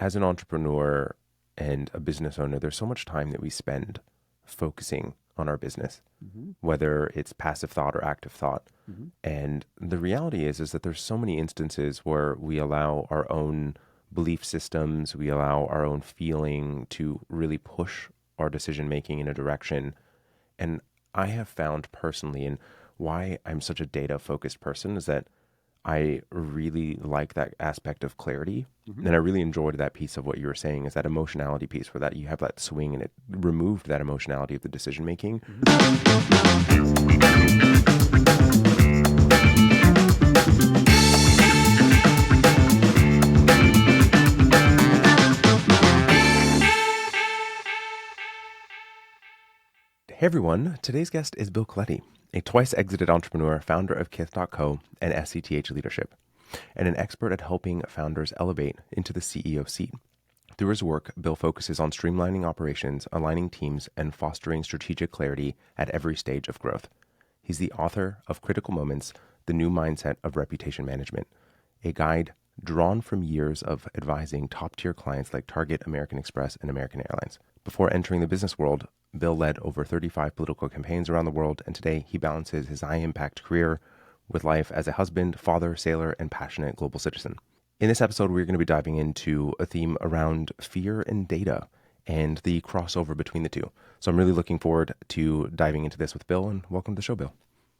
as an entrepreneur and a business owner, there's so much time that we spend focusing on our business, whether it's passive thought or active thought. And the reality is that there's so many instances where we allow our own belief systems, we allow our own feeling to really push our decision making in a direction. And I have found personally, and why I'm such a data focused person, is that I really like that aspect of clarity. And I really enjoyed that piece of what you were saying, is that emotionality piece, where that you have that swing and it removed that emotionality of the decision making. Hey everyone, today's guest is Bill Coletti, a twice exited entrepreneur, founder of Kith.co and SCTH Leadership, and an expert at helping founders elevate into the CEO seat. Through his work, Bill focuses on streamlining operations, aligning teams, and fostering strategic clarity at every stage of growth. He's the author of Critical Moments, The New Mindset of Reputation Management, a guide drawn from years of advising top-tier clients like Target, American Express, and American Airlines. Before entering the business world, Bill led over 35 political campaigns around the world, and today he balances his high-impact career with life as a husband, father, sailor, and passionate global citizen. In this episode, we're going to be diving into a theme around fear and data and the crossover between the two. So I'm really looking forward to diving into this with Bill, and welcome to the show, Bill.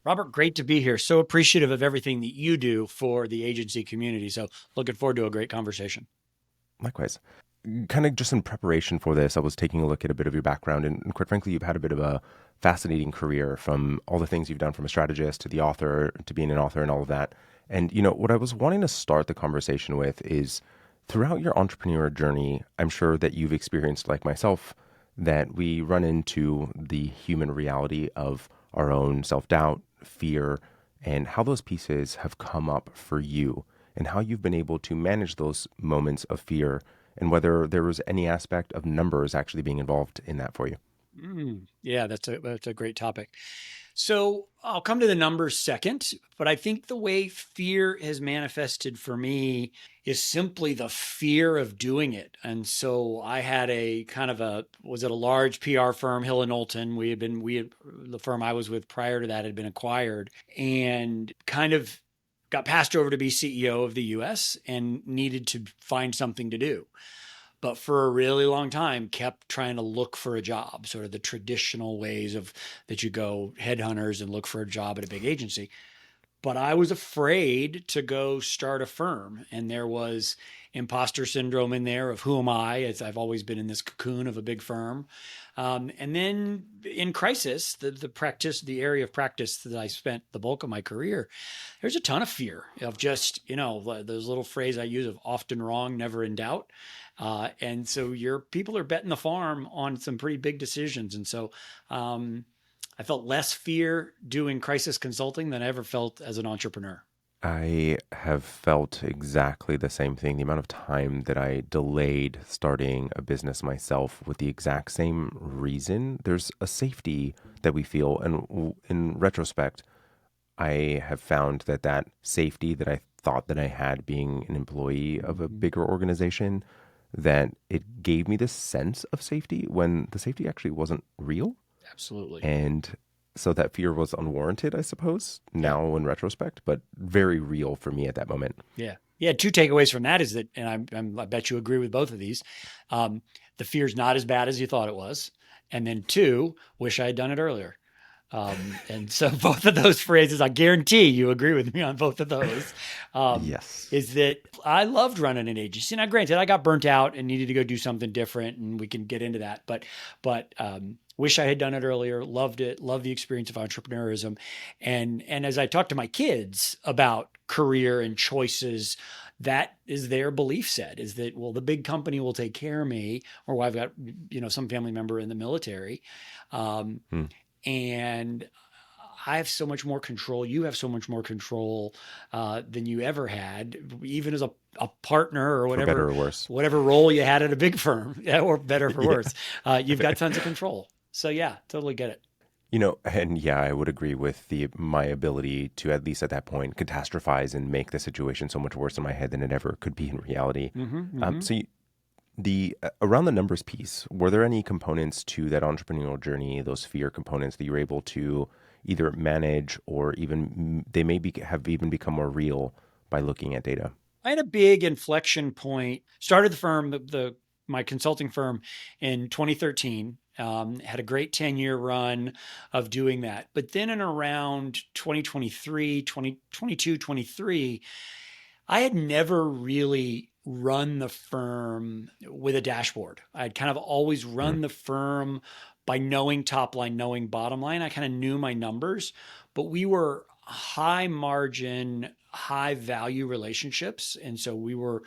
Robert, great to be here. So appreciative of everything that you do for the agency community. So looking forward to a great conversation. Likewise. Kind of just in preparation for this, I was taking a look at a bit of your background, and quite frankly, you've had a bit of a fascinating career, from all the things you've done, from a strategist to the author to being an author and all of that. And, you know, what I was wanting to start the conversation with is, throughout your entrepreneur journey, I'm sure that you've experienced, like myself, that we run into the human reality of our own self-doubt, fear, and how those pieces have come up for you and how you've been able to manage those moments of fear, and whether there was any aspect of numbers actually being involved in that for you. Yeah, that's a great topic. So I'll come to the numbers second, but I think the way fear has manifested for me is simply the fear of doing it. And so I had was it a large PR firm, Hill and Knowlton. The firm I was with prior to that had been acquired, and kind of got passed over to be CEO of the US and needed to find something to do. But for a really long time, kept trying to look for a job, sort of the traditional ways of that you go headhunters and look for a job at a big agency. But I was afraid to go start a firm. And there was imposter syndrome in there of who am I, as I've always been in this cocoon of a big firm. And then in crisis, the area of practice that I spent the bulk of my career, there's a ton of fear of just, those little phrase I use of often wrong, never in doubt. And so your people are betting the farm on some pretty big decisions. And so I felt less fear doing crisis consulting than I ever felt as an entrepreneur. I have felt exactly the same thing. The amount of time that I delayed starting a business myself with the exact same reason. There's a safety that we feel. And in retrospect, I have found that safety that I thought that I had being an employee of a bigger organization, that it gave me this sense of safety when the safety actually wasn't real. Absolutely. And so that fear was unwarranted, I suppose, now in retrospect, but very real for me at that moment. Yeah. Yeah. Two takeaways from that is that, and I bet you agree with both of these. The fear's not as bad as you thought it was. And then two, wish I had done it earlier. And so both of those phrases, I guarantee you agree with me on both of those. Yes. Is that I loved running an agency. Now, granted, I got burnt out and needed to go do something different, and we can get into that. But wish I had done it earlier. Loved it. Loved the experience of entrepreneurism. And as I talk to my kids about career and choices, that is their belief set, is that, well, the big company will take care of me, or I've got, some family member in the military. And I have so much more control. You have so much more control than you ever had, even as a partner or whatever, for better or worse, whatever role you had at a big firm, or better for worse. You've got tons of control. So yeah, totally get it. And yeah, I would agree with my ability to, at least at that point, catastrophize and make the situation so much worse in my head than it ever could be in reality. So The around the numbers piece, were there any components to that entrepreneurial journey, those fear components that you were able to either manage or even they maybe have even become more real by looking at data? I had a big inflection point. Started the firm, my consulting firm, in 2013. Had a great 10-year run of doing that. But then in around 2023, 2022, 23, I had never really run the firm with a dashboard. I'd kind of always Mm, run the firm by knowing top line, knowing bottom line. I kind of knew my numbers, but we were high margin, high value relationships. And so we were,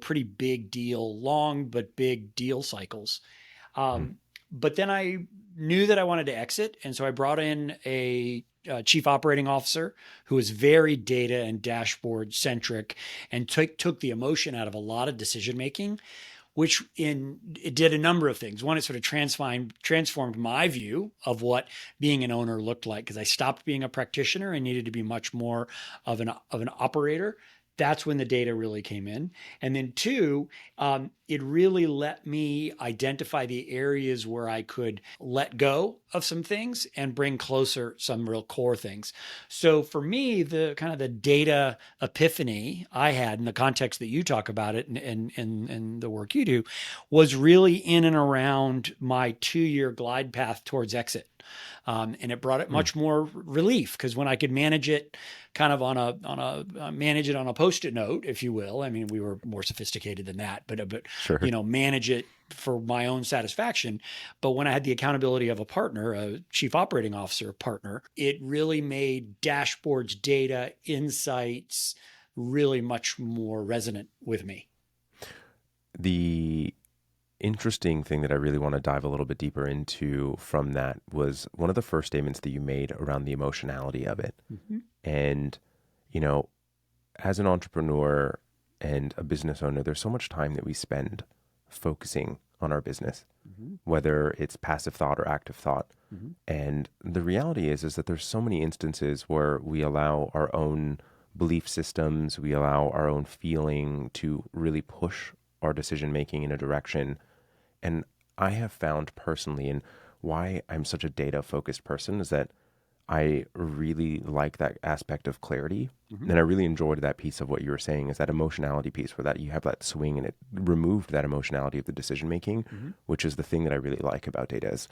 pretty big deal, long, but big deal cycles. mm, Um, but then I knew that I wanted to exit. And so I brought in a chief operating officer who was very data and dashboard centric and took the emotion out of a lot of decision making, which it did a number of things. One, it sort of transformed my view of what being an owner looked like, because I stopped being a practitioner and needed to be much more of an operator. That's when the data really came in. And then two, it really let me identify the areas where I could let go of some things and bring closer some real core things. So for me, the kind of the data epiphany I had in the context that you talk about it and the work you do was really in and around my 2-year glide path towards exit. And it brought it mm. much more relief, because when I could manage it kind of manage it on a post-it note, if you will. I mean, we were more sophisticated than that, but Sure. manage it for my own satisfaction. But when I had the accountability of a partner, a chief operating officer partner, it really made dashboards, data, insights really much more resonant with me. The interesting thing that I really want to dive a little bit deeper into from that was one of the first statements that you made around the emotionality of it. Mm-hmm. And, you know, as an entrepreneur and a business owner, there's so much time that we spend focusing on our business, Mm-hmm. whether it's passive thought or active thought. Mm-hmm. And the reality is that there's so many instances where we allow our own belief systems, we allow our own feeling to really push our decision making in a direction. And I have found personally, and why I'm such a data focused person is that I really like that aspect of clarity. Mm-hmm. And I really enjoyed that piece of what you were saying is that emotionality piece where that you have that swing and it removed that emotionality of the decision making, Mm-hmm. which is the thing that I really like about data is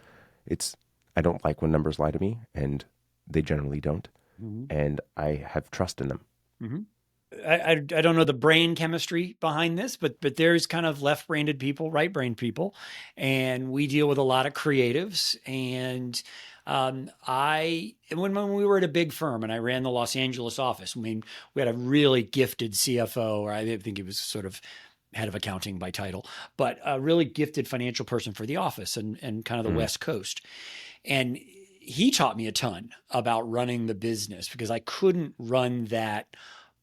it's, I don't like when numbers lie to me and they generally don't. Mm-hmm. And I have trust in them. Mm-hmm. I don't know the brain chemistry behind this, but there's kind of left-brained people, right-brained people, and we deal with a lot of creatives. And when we were at a big firm and I ran the Los Angeles office, I mean, we had a really gifted CFO, or I think he was sort of head of accounting by title, but a really gifted financial person for the office and kind of the Mm, West Coast. And he taught me a ton about running the business, because I couldn't run that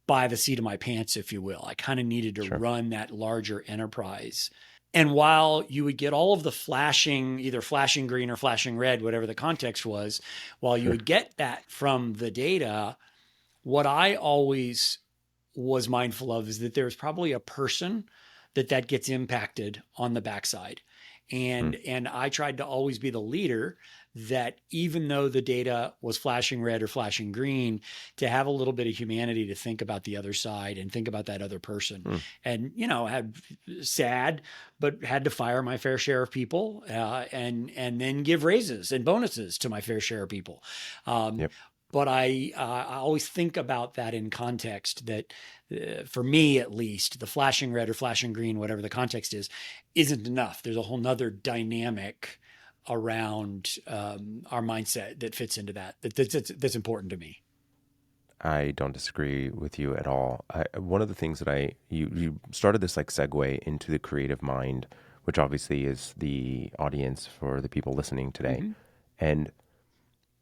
by the seat of my pants, if you will. I kind of needed to sure. run that larger enterprise. And while you would get all of the flashing, either flashing green or flashing red, whatever the context was, while you Sure. would get that from the data, what I always was mindful of is that there's probably a person that gets impacted on the backside. Mm, And I tried to always be the leader, that even though the data was flashing red or flashing green, to have a little bit of humanity, to think about the other side and think about that other person. mm, And had sad, but had to fire my fair share of people, and then give raises and bonuses to my fair share of people. Um, yep. but I always think about that in context, that for me at least, the flashing red or flashing green, whatever the context is, isn't enough. There's a whole nother dynamic around our mindset that fits into that's important to me. I don't disagree with you at all. One of the things that you started this like segue into the creative mind, which obviously is the audience for the people listening today. Mm-hmm. And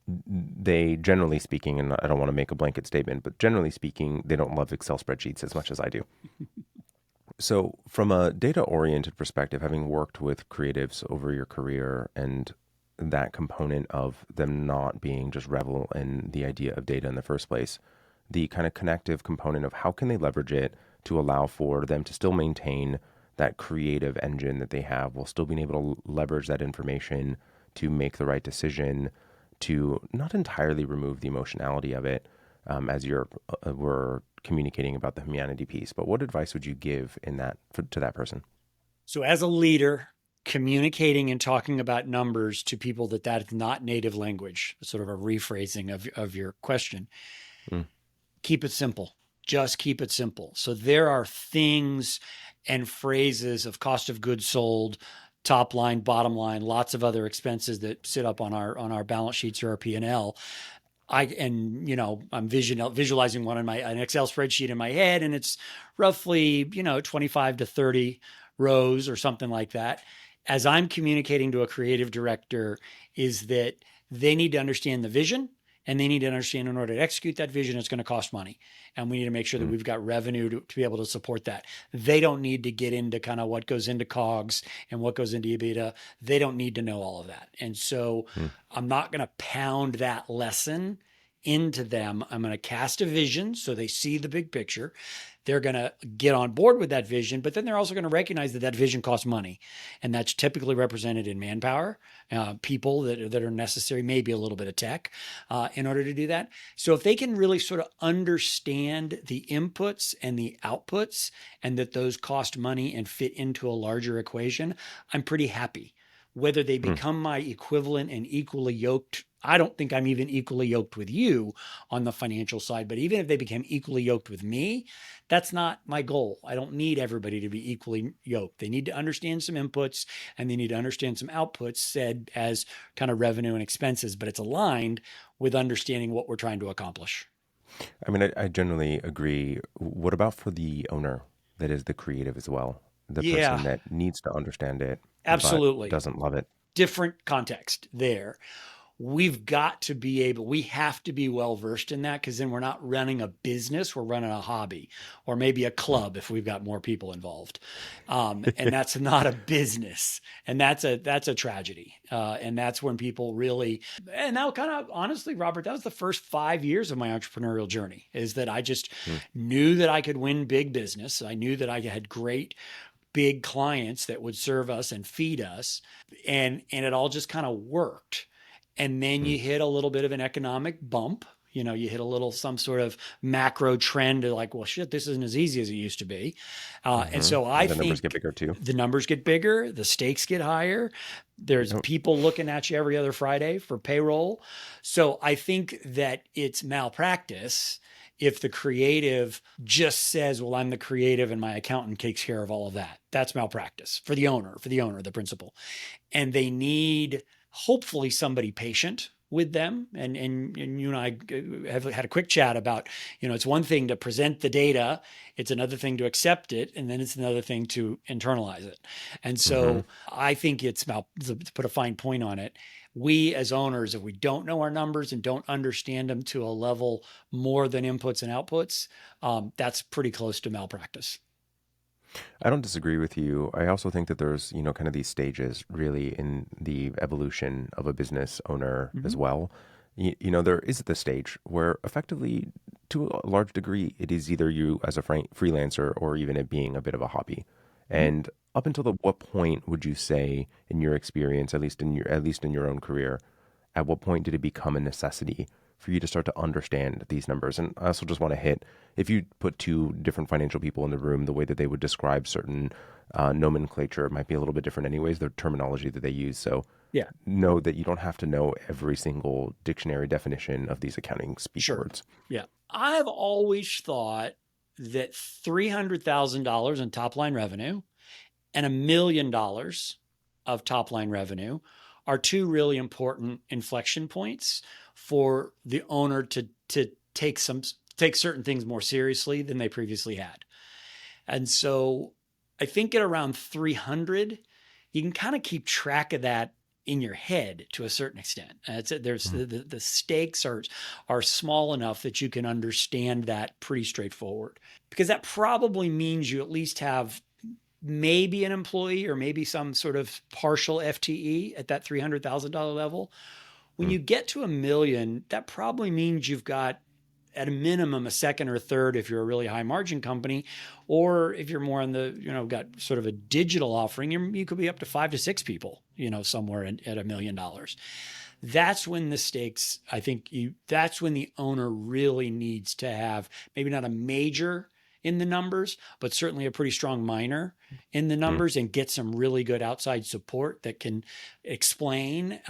they generally speaking, and I don't want to make a blanket statement, but generally speaking, they don't love Excel spreadsheets as much as I do. So from a data oriented perspective, having worked with creatives over your career and that component of them not being just revel in the idea of data in the first place, the kind of connective component of how can they leverage it to allow for them to still maintain that creative engine that they have while still being able to leverage that information to make the right decision, to not entirely remove the emotionality of it, as we're communicating about the humanity piece. But what advice would you give in that to that person? So as a leader, communicating and talking about numbers to people that is not native language, sort of a rephrasing of your question, Mm, keep it simple. Just keep it simple. So there are things and phrases of cost of goods sold, top line, bottom line, lots of other expenses that sit up on our balance sheets or our P&L. I'm visualizing one in an Excel spreadsheet in my head, and it's roughly 25 to 30 rows or something like that. As I'm communicating to a creative director, is that they need to understand the vision, and they need to understand in order to execute that vision, it's going to cost money. And we need to make sure that mm, we've got revenue to be able to support that. They don't need to get into kind of what goes into COGS and what goes into EBITDA. They don't need to know all of that. And so mm, I'm not going to pound that lesson into them. I'm going to cast a vision so they see the big picture. They're going to get on board with that vision, but then they're also going to recognize that that vision costs money. And that's typically represented in manpower, people that are necessary, maybe a little bit of tech in order to do that. So if they can really sort of understand the inputs and the outputs and that those cost money and fit into a larger equation, I'm pretty happy. Whether they mm. become my equivalent and equally yoked, I don't think I'm even equally yoked with you on the financial side, but even if they became equally yoked with me, that's not my goal. I don't need everybody to be equally yoked. They need to understand some inputs and they need to understand some outputs said as kind of revenue and expenses, but it's aligned with understanding what we're trying to accomplish. I mean, I generally agree. What about for the owner that is the creative as well? The Yeah, person that needs to understand it but absolutely. doesn't love it. Different context there. We have to be well versed in that because then we're not running a business, we're running a hobby or maybe a Mm. club if we've got more people involved. And that's not a business. And that's a tragedy. And that's when people really, and now kind of honestly, Robert, that was the first 5 years of my entrepreneurial journey is that I just Mm, knew that I could win big business. I knew that I had great big clients that would serve us and feed us and it all just kind of worked. And then mm, you hit a little bit of an economic bump. You hit a little some sort of macro trend of like, well, shit, this isn't as easy as it used to be. And hmm. so I And the numbers get think bigger too. the numbers get bigger, the stakes get higher. There's Yep. people looking at you every other Friday for payroll. So I think that it's malpractice if the creative just says, well, I'm the creative and my accountant takes care of all of that. That's malpractice for the owner, the principal. And they need hopefully somebody patient with them. And you and I have had a quick chat about, it's one thing to present the data, it's another thing to accept it, and then it's another thing to internalize it. And Hmm. so I think it's about, to put a fine point on it, we as owners, if we don't know our numbers and don't understand them to a level more than inputs and outputs, that's pretty close to malpractice. I don't disagree with you. I also think that there's, kind of these stages really in the evolution of a business owner as Mm-hmm. well. There is the stage where effectively, to a large degree, it is either you as a freelancer or even it being a bit of a hobby. Mm-hmm. And up until what point would you say, in your experience, at least in your own career, at what point did it become a necessity for you to start to understand these numbers? And I also just want to hit, if you put two different financial people in the room, the way that they would describe certain nomenclature might be a little bit different, anyways, the terminology that they use. So Yeah, know that you don't have to know every single dictionary definition of these accounting speak sure. words. Yeah. I've always thought that $300,000 in top line revenue and $1 million of top line revenue are two really important inflection points for the owner to take certain things more seriously than they previously had. And so I think at around 300, you can kind of keep track of that in your head to a certain extent. There's Mm, the stakes are small enough that you can understand that pretty straightforward because that probably means you at least have maybe an employee or maybe some sort of partial FTE at that $300,000 level. When mm, you get to 1 million, that probably means you've got at a minimum a second or third if you're a really high margin company, or if you're more on the, got sort of a digital offering, you could be up to 5 to 6 people, somewhere at $1 million. That's when the stakes, I think that's when the owner really needs to have maybe not a major in the numbers, but certainly a pretty strong minor in the Mm. numbers and get some really good outside support that can explain.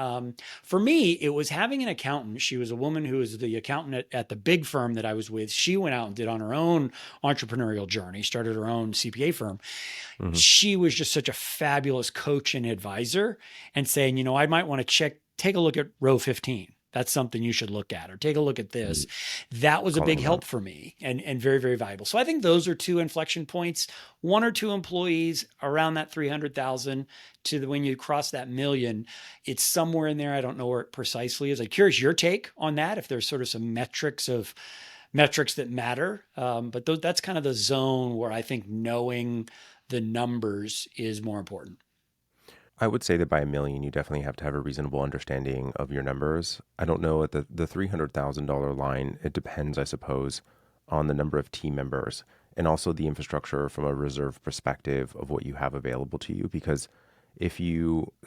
For me, it was having an accountant. She was a woman who was the accountant at the big firm that I was with. She went out and did on her own entrepreneurial journey, started her own CPA firm. Hmm. She was just such a fabulous coach and advisor, and saying, I might want to take a look at row 15. That's something you should look at, or take a look at this. That was a Calling big them out. help for me, and very, very valuable. So I think those are two inflection points: 1 or 2 employees around that 300,000 to when you cross that million. It's somewhere in there. I don't know where it precisely is. I'm curious your take on that, if there's sort of some metrics that matter. But that's kind of the zone where I think knowing the numbers is more important. I would say that by a million, you definitely have to have a reasonable understanding of your numbers. I don't know at the $300,000 line. It depends, I suppose, on the number of team members and also the infrastructure from a reserve perspective of what you have available to you. Because if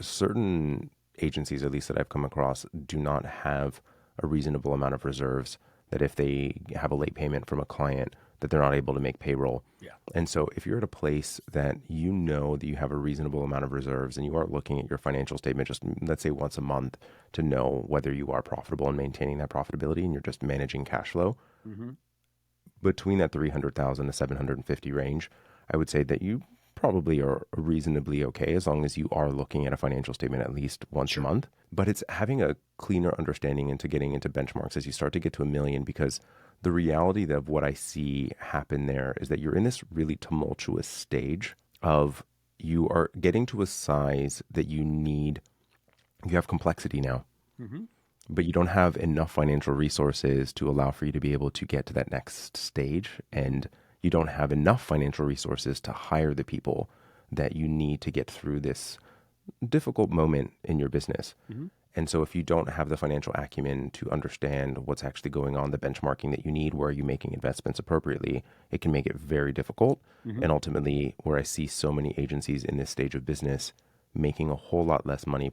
certain agencies, at least that I've come across, do not have a reasonable amount of reserves, that if they have a late payment from a client, that they're not able to make payroll. Yeah. And so if you're at a place that you know that you have a reasonable amount of reserves and you are looking at your financial statement just, let's say, once a month to know whether you are profitable and maintaining that profitability, and you're just managing cash flow, Mm-hmm. between that 300,000 to 750 range, I would say that you probably are reasonably okay as long as you are looking at a financial statement at least once a month. But it's having a cleaner understanding into getting into benchmarks as you start to get to a million, because the reality of what I see happen there is that you're in this really tumultuous stage of you are getting to a size that you have complexity now, Mm-hmm. but you don't have enough financial resources to allow for you to be able to get to that next stage. And you don't have enough financial resources to hire the people that you need to get through this difficult moment in your business. Mm-hmm. And so if you don't have the financial acumen to understand what's actually going on, the benchmarking that you need, where are you making investments appropriately, it can make it very difficult. Mm-hmm. And ultimately, where I see so many agencies in this stage of business making a whole lot less money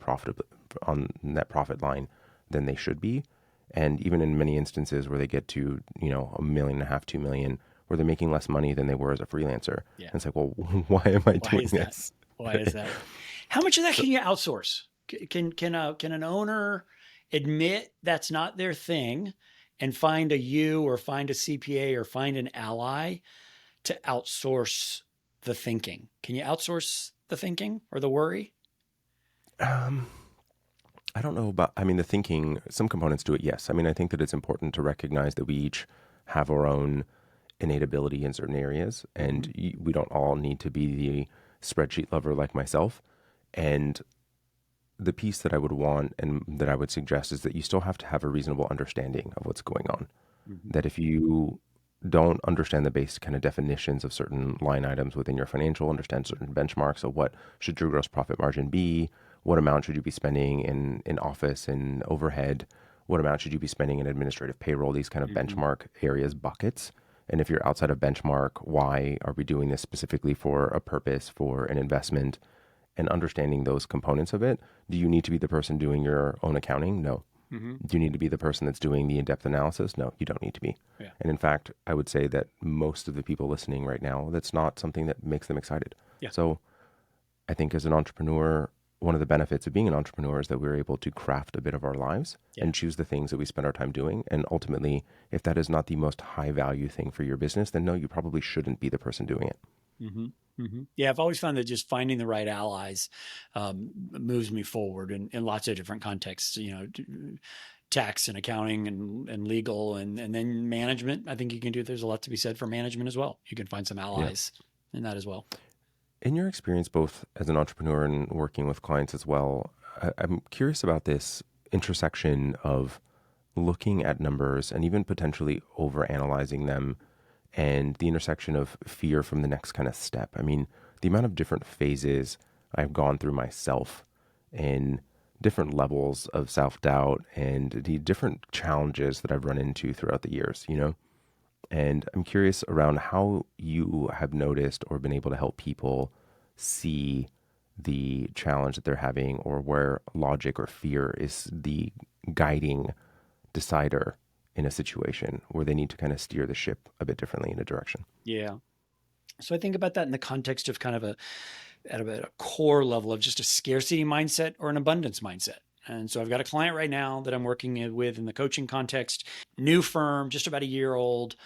on net profit line than they should be. And even in many instances where they get to, $1.5 million, 2 million, where they're making less money than they were as a freelancer. Yeah. And it's like, well, why am I Why doing is that? this? Why is that? How much of that can you outsource? Can an owner admit that's not their thing and find a you or find a CPA or find an ally to outsource the thinking? Can you outsource the thinking or the worry? Um, I don't know about, I mean, the thinking, some components do it, yes. I mean, I think that it's important to recognize that we each have our own innate ability in certain areas, and we don't all need to be the spreadsheet lover like myself. And the piece that I would want and that I would suggest is that you still have to have a reasonable understanding of what's going on. Mm-hmm. That if you don't understand the basic kind of definitions of certain line items within your financial, understand certain benchmarks of what should your gross profit margin be, what amount should you be spending in office and overhead, what amount should you be spending in administrative payroll, these kind of benchmark areas, buckets. And if you're outside of benchmark, why are we doing this specifically for a purpose, for an investment, and understanding those components of it? Do you need to be the person doing your own accounting? No. Mm-hmm. Do you need to be the person that's doing the in-depth analysis? No, you don't need to be. Yeah. And in fact, I would say that most of the people listening right now, that's not something that makes them excited. Yeah. So I think as an entrepreneur, one of the benefits of being an entrepreneur is that we're able to craft a bit of our lives and choose the things that we spend our time doing. And ultimately, if that is not the most high value thing for your business, then no, you probably shouldn't be the person doing it. Mm-hmm. Mm-hmm. Yeah, I've always found that just finding the right allies moves me forward in lots of different contexts. Tax and accounting and legal and then management. I think you can do. There's a lot to be said for management as well. You can find some allies in that as well. In your experience, both as an entrepreneur and working with clients as well, I'm curious about this intersection of looking at numbers and even potentially overanalyzing them, and the intersection of fear from the next kind of step. I mean, the amount of different phases I've gone through myself in different levels of self-doubt and the different challenges that I've run into throughout the years, And I'm curious around how you have noticed or been able to help people see the challenge that they're having, or where logic or fear is the guiding decider in a situation where they need to kind of steer the ship a bit differently in a direction. Yeah. So I think about that in the context of kind of at a core level of just a scarcity mindset or an abundance mindset. And so I've got a client right now that I'm working with in the coaching context, new firm, just about a year old,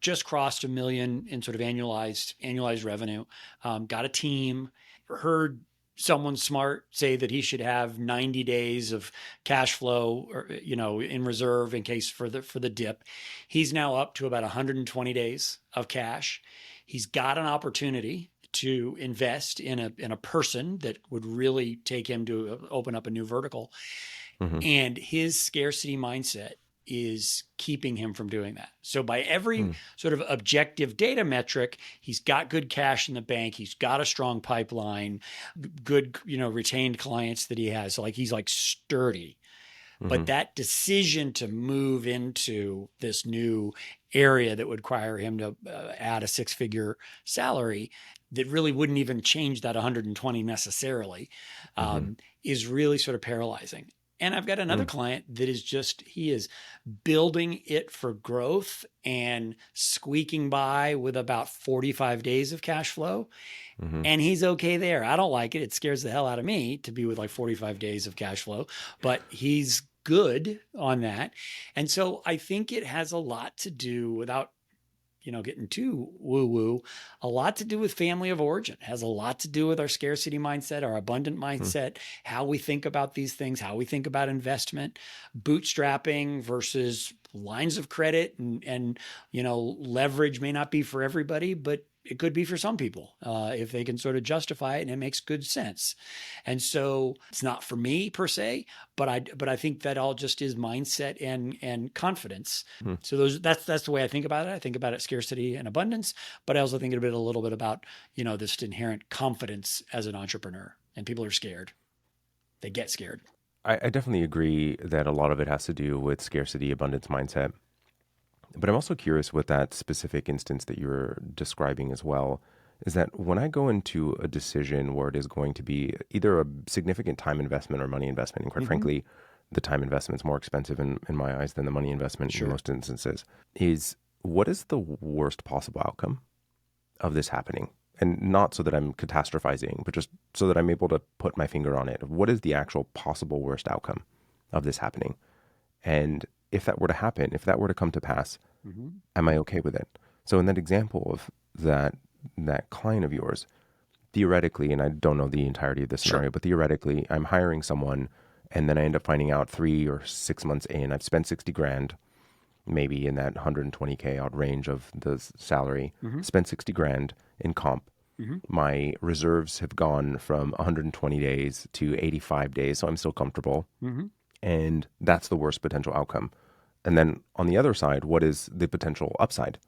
just crossed 1 million in sort of annualized revenue, got a team, heard someone smart say that he should have 90 days of cash flow, or, in reserve in case for the dip. He's now up to about 120 days of cash. He's got an opportunity to invest in a person that would really take him to open up a new vertical. Mm-hmm. And his scarcity mindset is keeping him from doing that. So by every sort of objective data metric, he's got good cash in the bank. He's got a strong pipeline, good, retained clients that he has. So he's sturdy. Mm-hmm. But that decision to move into this new area that would require him to add a 6-figure salary that really wouldn't even change that 120 necessarily, Mm-hmm. is really sort of paralyzing. And I've got another Mm-hmm. client that he is building it for growth and squeaking by with about 45 days of cash flow. Mm-hmm. And he's okay there. I don't like it. It scares the hell out of me to be with 45 days of cash flow, but he's good on that. And so I think it has a lot to do, without getting too woo woo, a lot to do with family of origin. It has a lot to do with our scarcity mindset, our abundant mindset, how we think about these things, how we think about investment, bootstrapping versus lines of credit, and leverage may not be for everybody, but it could be for some people if they can sort of justify it and it makes good sense. And so it's not for me per se, but I think that all just is mindset and confidence. Mm-hmm. So that's the way I think about it. I think about it scarcity and abundance, but I also think a little bit about this inherent confidence as an entrepreneur. And people are scared; they get scared. I definitely agree that a lot of it has to do with scarcity, abundance mindset. But I'm also curious with that specific instance that you're describing as well, is that when I go into a decision where it is going to be either a significant time investment or money investment, and quite frankly, the time investment is more expensive in my eyes than the money investment in most instances, is what is the worst possible outcome of this happening? And not so that I'm catastrophizing, but just so that I'm able to put my finger on it. What is the actual possible worst outcome of this happening? And if that were to happen, if that were to come to pass, am I okay with it? So in that example of that client of yours, theoretically, and I don't know the entirety of the scenario, but theoretically, I'm hiring someone, and then I end up finding out 3 or 6 months in, I've spent 60 grand, maybe in that 120K odd range of the salary, spent 60 grand in comp. My reserves have gone from 120 days to 85 days, so I'm still comfortable. And that's the worst potential outcome. And then on the other side, what is the potential upside?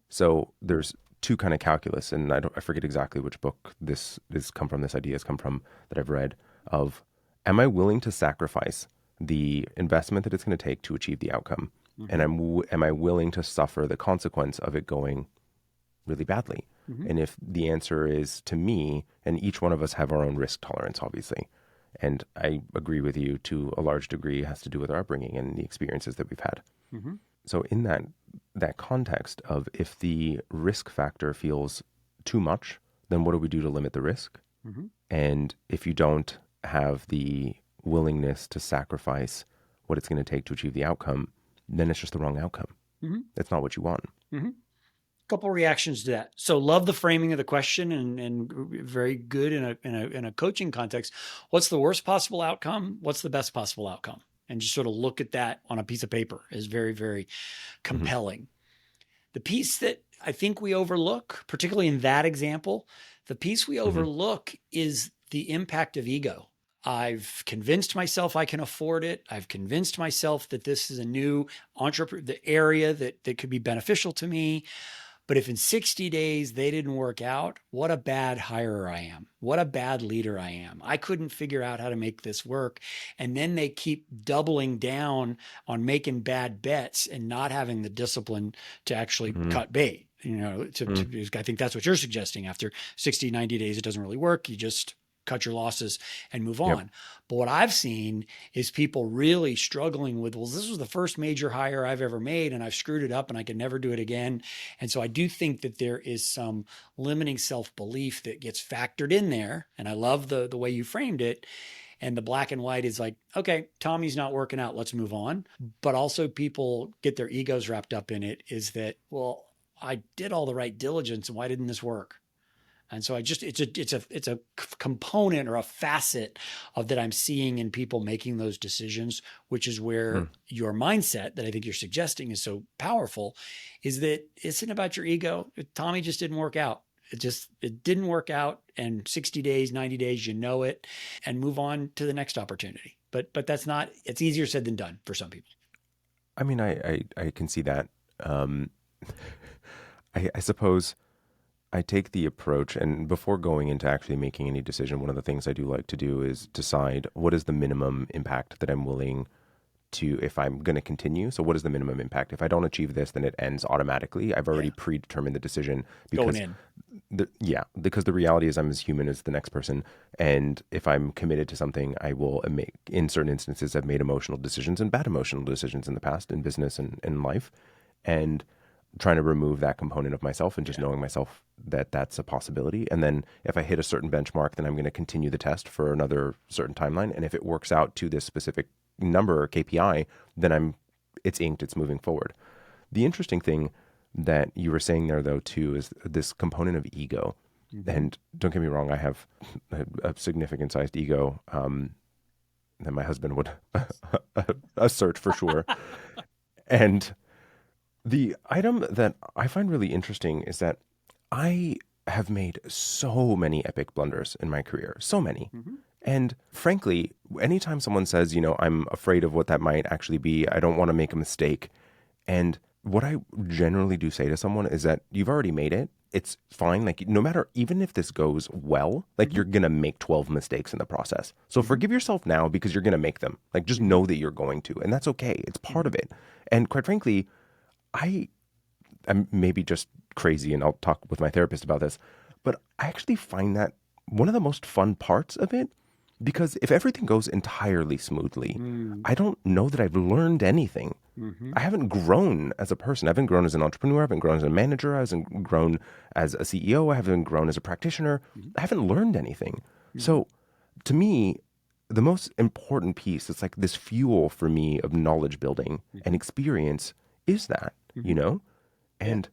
So there's two kind of calculus, and I forget exactly which book this idea has come from that I've read, of am I willing to sacrifice the investment that it's going to take to achieve the outcome? And am I willing to suffer the consequence of it going really badly? And if the answer is, to me, and each one of us have our own risk tolerance, obviously, and I agree with you to a large degree, it has to do with our upbringing and the experiences that we've had. So in that context of, if the risk factor feels too much, then what do we do to limit the risk? And if you don't have the willingness to sacrifice what it's going to take to achieve the outcome, then it's just the wrong outcome. It's not what you want. Couple reactions to that. So love the framing of the question, and very good in a coaching context. What's the worst possible outcome? What's the best possible outcome? And just sort of look at that on a piece of paper is very, very compelling. The piece that I think we overlook, particularly in that example, the piece we overlook is the impact of ego. I've convinced myself I can afford it. I've convinced myself that this is a new the area that could be beneficial to me. But if in 60 days they didn't work out, what a bad hirer I am. What a bad leader I am. I couldn't figure out how to make this work. And then they keep doubling down on making bad bets and not having the discipline to actually Mm, cut bait. mm, I think that's what you're suggesting. After 60, 90 days, it doesn't really work. You just cut your losses and move yep. on. But what I've seen is people really struggling with, well, this was the first major hire I've ever made and I've screwed it up and I can never do it again. And so I do think that there is some limiting self-belief that gets factored in there. And I love the way you framed it. And the black and white is like, okay, Tommy's not working out. Let's move on. But also people get their egos wrapped up in it is that, well, I did all the right diligence and why didn't this work? And so it's a component or a facet of that I'm seeing in people making those decisions, which is where Mm. your mindset that I think you're suggesting is so powerful, is that it isn't about your ego. Tommy just didn't work out. It didn't work out. And 60 days, 90 days, you know it, and move on to the next opportunity. But that's not, it's easier said than done for some people. I mean, I can see that. Um, I suppose I take the approach, and before going into actually making any decision, one of the things I do like to do is decide what is the minimum impact that I'm willing to, if I'm going to continue. So what is the minimum impact? If I don't achieve this, then it ends automatically. I've Yeah. already predetermined the decision Going because in. because the reality is I'm as human as the next person. And if I'm committed to something, I will make, in certain instances, I've made emotional decisions and bad emotional decisions in the past in business and in life. And trying to remove that component of myself and just Yeah. knowing myself that that's a possibility. And then if I hit a certain benchmark, then I'm going to continue the test for another certain timeline. And if it works out to this specific number or KPI, then it's inked, it's moving forward. The interesting thing that you were saying there though too is this component of ego. Mm-hmm. And don't get me wrong, I have a significant sized ego that my husband would assert for sure. And the item that I find really interesting is that I have made so many epic blunders in my career, so many. Mm-hmm. And frankly, anytime someone says, I'm afraid of what that might actually be, I don't want to make a mistake. And what I generally do say to someone is that you've already made it. It's fine. Like, no matter, even if this goes well, like, Mm-hmm. you're going to make 12 mistakes in the process. So Mm-hmm. forgive yourself now because you're going to make them. Like, just know that you're going to. And that's okay. It's part Mm-hmm. of it. And quite frankly, I'm maybe just crazy, and I'll talk with my therapist about this, but I actually find that one of the most fun parts of it, because if everything goes entirely smoothly, Mm-hmm. I don't know that I've learned anything. Mm-hmm. I haven't grown as a person. I haven't grown as an entrepreneur. I haven't grown as a manager. I haven't grown as a CEO. I haven't grown as a practitioner. I haven't learned anything. Mm-hmm. So to me, the most important piece, it's like this fuel for me of knowledge building and Mm-hmm. experience is that, Mm-hmm. Yeah. And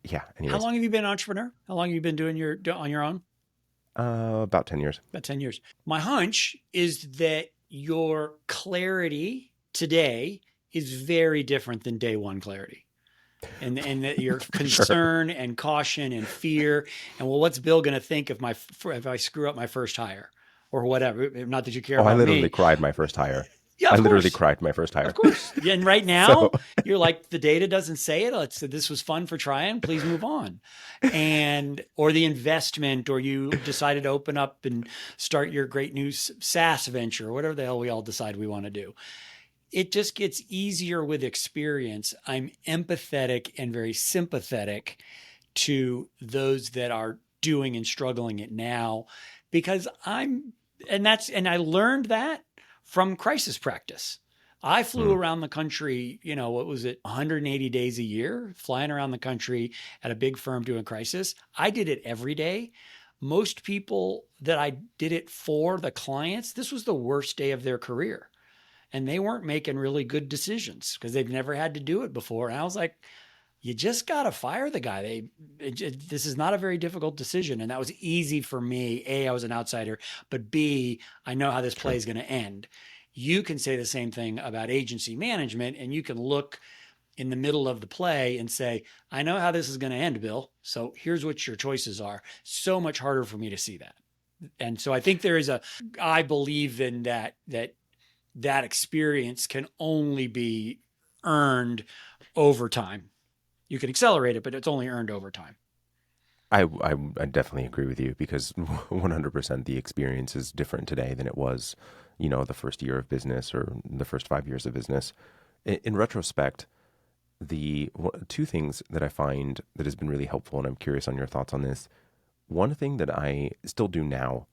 yeah, How anyways, long have you been an entrepreneur? How long have you been on your own? about 10 years. About 10 years. My hunch is that your clarity today is very different than day one clarity. And that your Sure. concern and caution and fear and, well, what's Bill going to think if I screw up my first hire or whatever? Not that you care Oh, I about literally me. cried my first hire. Yeah, I of literally course. cried my first Of hire. course. Yeah, and right So, now you're like, the data doesn't say it. Let's say this was fun for trying. Please move on. And, or the investment, or you decided to open up and start your great new SaaS venture, or whatever the hell we all decide we want to do. It just gets easier with experience. I'm empathetic and very sympathetic to those that are doing and struggling it now because and I learned that from crisis practice. I flew mm, around the country, what was it, 180 days a year, flying around the country at a big firm doing crisis. I did it every day. Most people that I did it for, the clients, this was the worst day of their career. And they weren't making really good decisions because they've never had to do it before. And I was like, you just got to fire the guy. This is not a very difficult decision. And that was easy for me. A, I was an outsider, but B, I know how this play true. is going to end. You can say the same thing about agency management, and you can look in the middle of the play and say, I know how this is going to end, Bill. So here's what your choices are. So much harder for me to see that. And so I think I believe in that experience can only be earned over time. You can accelerate it, but it's only earned over time. I definitely agree with you because 100% the experience is different today than it was, the first year of business or the first 5 years of business. In retrospect, the two things that I find that has been really helpful, and I'm curious on your thoughts on this. One thing that I still do now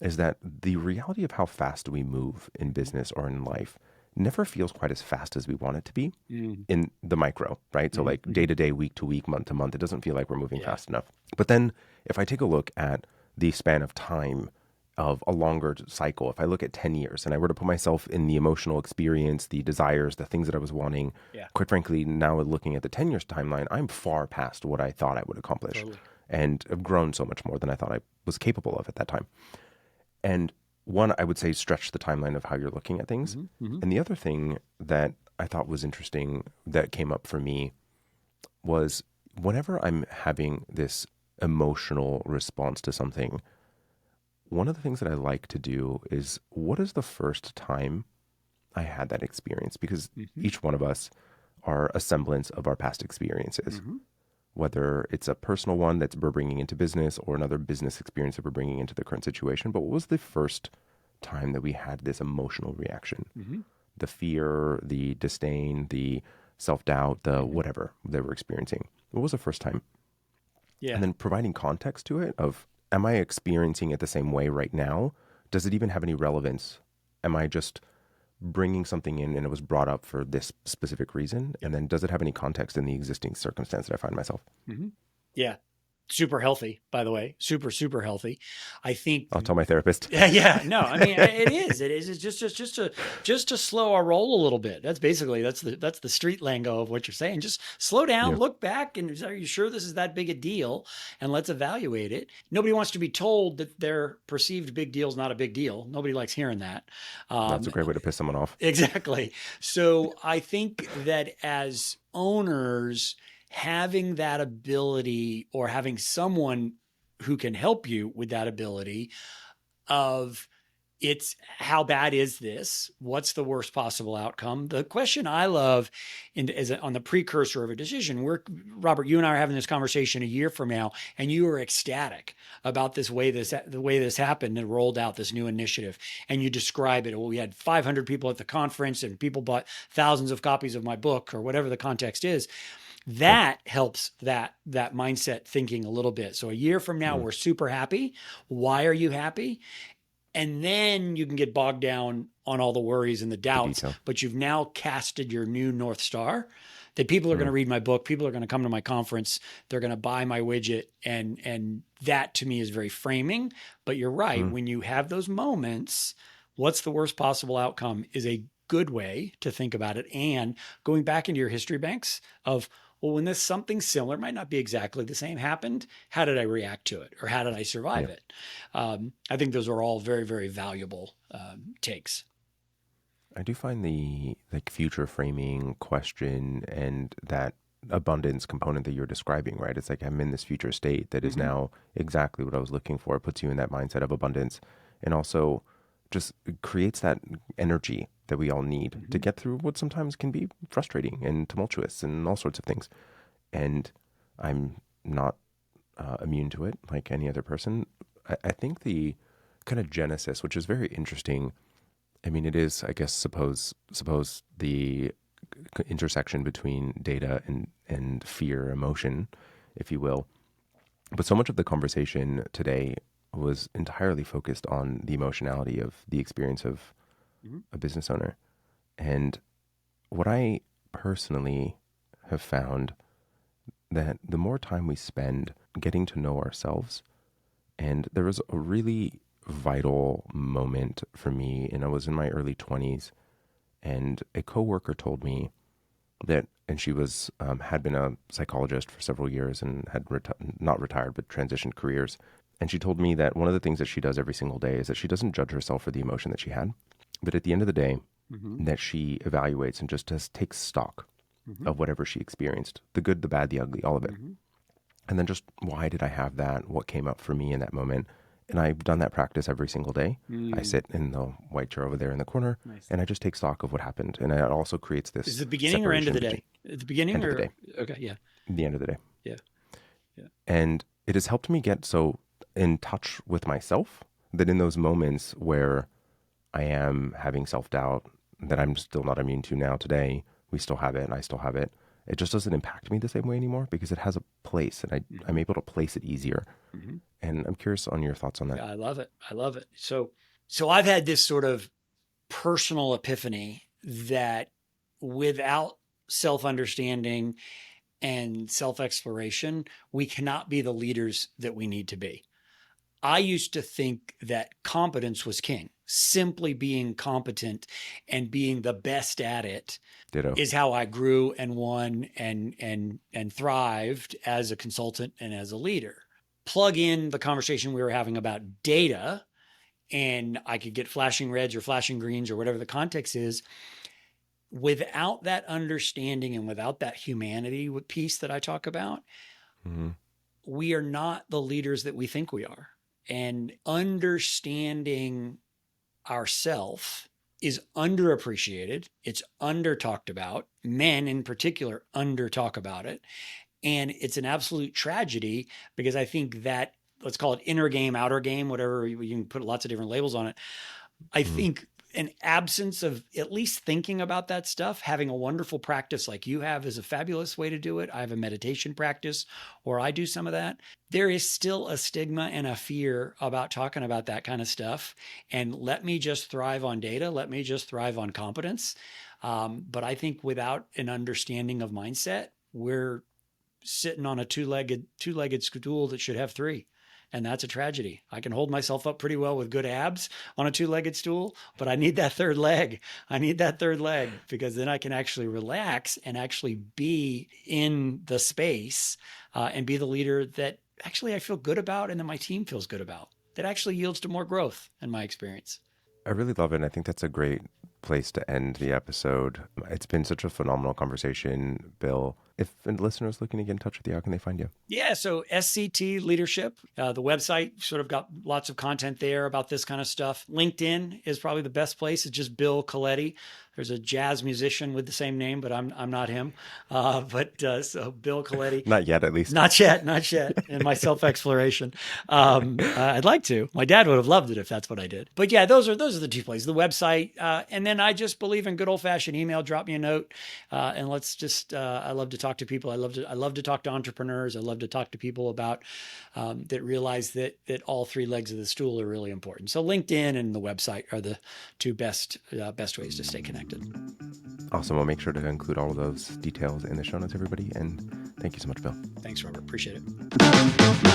is that the reality of how fast we move in business or in life never feels quite as fast as we want it to be Mm-hmm. in the micro, right? So like day Mm-hmm. to day, week to week, month to month, it doesn't feel like we're moving Yeah. fast enough. But then if I take a look at the span of time of a longer cycle, if I look at 10 years and I were to put myself in the emotional experience, the desires, the things that I was wanting, Yeah. quite frankly, now looking at the 10 years timeline, I'm far past what I thought I would accomplish Totally. and have grown so much more than I thought I was capable of at that time. And one, I would say, stretch the timeline of how you're looking at things. Mm-hmm. Mm-hmm. And the other thing that I thought was interesting that came up for me was whenever I'm having this emotional response to something, one of the things that I like to do is what is the first time I had that experience? Because Mm-hmm. each one of us are a semblance of our past experiences, Mm-hmm. whether it's a personal one that we're bringing into business or another business experience that we're bringing into the current situation. But what was the first time that we had this emotional reaction? Mm-hmm. The fear, the disdain, the self-doubt, the Mm-hmm. whatever that we're experiencing. What was the first time? And Yeah. then providing context to it of, am I experiencing it the same way right now? Does it even have any relevance? Am I just bringing something in and it was brought up for this specific reason? Yep. And then does it have any context in the existing circumstance that I find myself? Mm-hmm. Yeah. Super healthy, by the way. Super, super healthy. I think. I'll tell my therapist. Yeah, yeah, no, I mean it is. It is. It's just to slow our roll a little bit. That's basically that's the street lingo of what you're saying. Just slow down, Yeah, look back, and are you sure this is that big a deal? And let's evaluate it. Nobody wants to be told that their perceived big deal is not a big deal. Nobody likes hearing that. that's Um, a great way to piss someone off. exactly. So I think that as owners, having that ability or having someone who can help you with that ability of it's how bad is this? What's the worst possible outcome? The question I love on the precursor of a decision, Robert, you and I are having this conversation a year from now, and you are ecstatic about the way this happened and rolled out this new initiative. And you describe it. Well, we had 500 people at the conference and people bought thousands of copies of my book or whatever the context is. Yep. That helps that mindset thinking a little bit. So a year from now, Mm, we're super happy. Why are you happy? And then you can get bogged down on all the worries and the the doubts, detail. but you've now casted your new North Star that people are going Mm, to read my book. People are going to come to my conference. They're going to buy my widget. And that to me is very framing, but you're right. mm, When you have those moments, what's the worst possible outcome is a good way to think about it. And going back into your history banks of, well, when this something similar might not be exactly the same happened, how did I react to it or how did I survive yeah. it? I think those are all very, very valuable takes. I do find the like future framing question and that abundance component that you're describing, right? It's like I'm in this future state that is Mm-hmm. now exactly what I was looking for. It puts you in that mindset of abundance and also just creates that energy that we all need to Mm-hmm. get through what sometimes can be frustrating and tumultuous and all sorts of things. And I'm not immune to it like any other person. I think the kind of genesis, which is very interesting. I mean, it is, I guess, suppose the intersection between data and fear, emotion, if you will. But so much of the conversation today was entirely focused on the emotionality of the experience of Mm-hmm. a business owner. And what I personally have found that the more time we spend getting to know ourselves, and there was a really vital moment for me, and I was in my early 20s, and a coworker told me that, and she was had been a psychologist for several years and had not retired but transitioned careers. And she told me that one of the things that she does every single day is that she doesn't judge herself for the emotion that she had, but at the end of the day, Mm-hmm. that she evaluates and just takes stock Mm-hmm. of whatever she experienced, the good, the bad, the ugly, all of it. Mm-hmm. And then just why did I have that? What came up for me in that moment? And I've done that practice every single day. I Mm, sit in the white chair over there in the corner nice. and I just take stock of what happened. And it also creates Is this it the beginning or end of separation the between day? At the beginning end of the or day. okay, yeah. at the end of the day. Yeah. Yeah. And it has helped me get so in touch with myself that in those moments where I am having self-doubt that I'm still not immune to now today, we still have it and I still have it. It just doesn't impact me the same way anymore because it has a place and I'm able to place it easier. Mm-hmm. And I'm curious on your thoughts on that. Yeah, I love it. I love it. So I've had this sort of personal epiphany that without self-understanding and self-exploration, we cannot be the leaders that we need to be. I used to think that competence was king. Simply being competent and being the best at it Ditto. is how I grew and won and thrived as a consultant and as a leader. Plug in the conversation we were having about data, and I could get flashing reds or flashing greens or whatever the context is. Without that understanding and without that humanity piece that I talk about, we are not the leaders that we think we are. And understanding ourself is underappreciated. It's under talked about. Men in particular under talk about it. And it's an absolute tragedy because I think that, let's call it inner game, outer game, whatever, you can put lots of different labels on it. I think an absence of at least thinking about that stuff, having a wonderful practice like you have is a fabulous way to do it. I have a meditation practice or I do some of that. There is still a stigma and a fear about talking about that kind of stuff. And let me just thrive on data. Let me just thrive on competence. But I think without an understanding of mindset, we're sitting on a two-legged stool that should have three. And that's a tragedy. I can hold myself up pretty well with good abs on a two-legged stool, but I need that third leg. I need that third leg because then I can actually relax and actually be in the space and be the leader that actually I feel good about and that my team feels good about. That actually yields to more growth in my experience. I really love it. And I think that's a great place to end the episode. It's been such a phenomenal conversation, Bill. If a listener is looking to get in touch with you, how can they find you? Yeah, so SCT Leadership, the website sort of got lots of content there about this kind of stuff. LinkedIn is probably the best place. It's just Bill Coletti. There's a jazz musician with the same name, but I'm not him. So Bill Coletti. Not yet, at least. Not yet. In my self-exploration, I'd like to. My dad would have loved it if that's what I did. But yeah, those are the two places: the website, and then I just believe in good old-fashioned email. Drop me a note, and let's just. I love to talk to people. I love to talk to entrepreneurs. I love to talk to people about that realize that all three legs of the stool are really important. So LinkedIn and the website are the two best ways to stay connected. Awesome. We'll make sure to include all of those details in the show notes, everybody. And thank you so much, Bill. Thanks, Robert. Appreciate it.